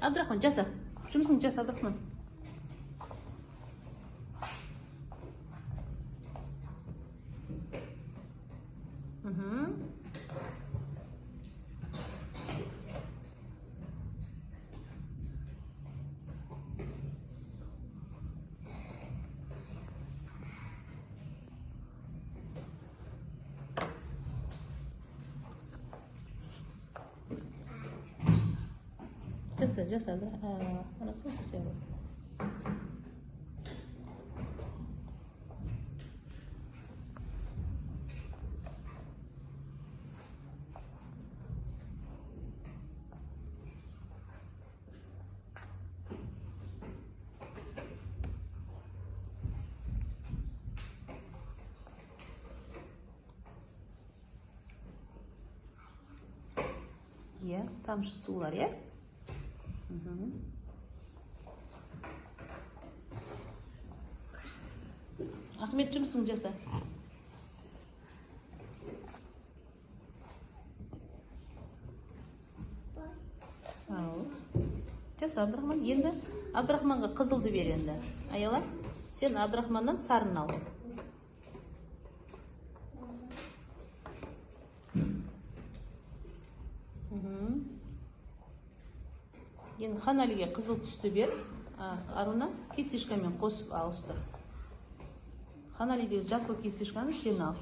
Абдрахман, жаса. Жұмысыңды жаса, Абдрахман. جسد أنا صرت أسوي يا تمشي الصور يا Ахмет, жұмысың жаса. Жаса, Абдрахман. Енді Абдрахманға қызылды бер енді. Аяла, сен Абдрахманнан сарын ал. Енді Ханалиге қызыл түсті бер. Аруна кистишкамен қосып алыстыр. Ханалидегі жасыл кистишканы сен ал.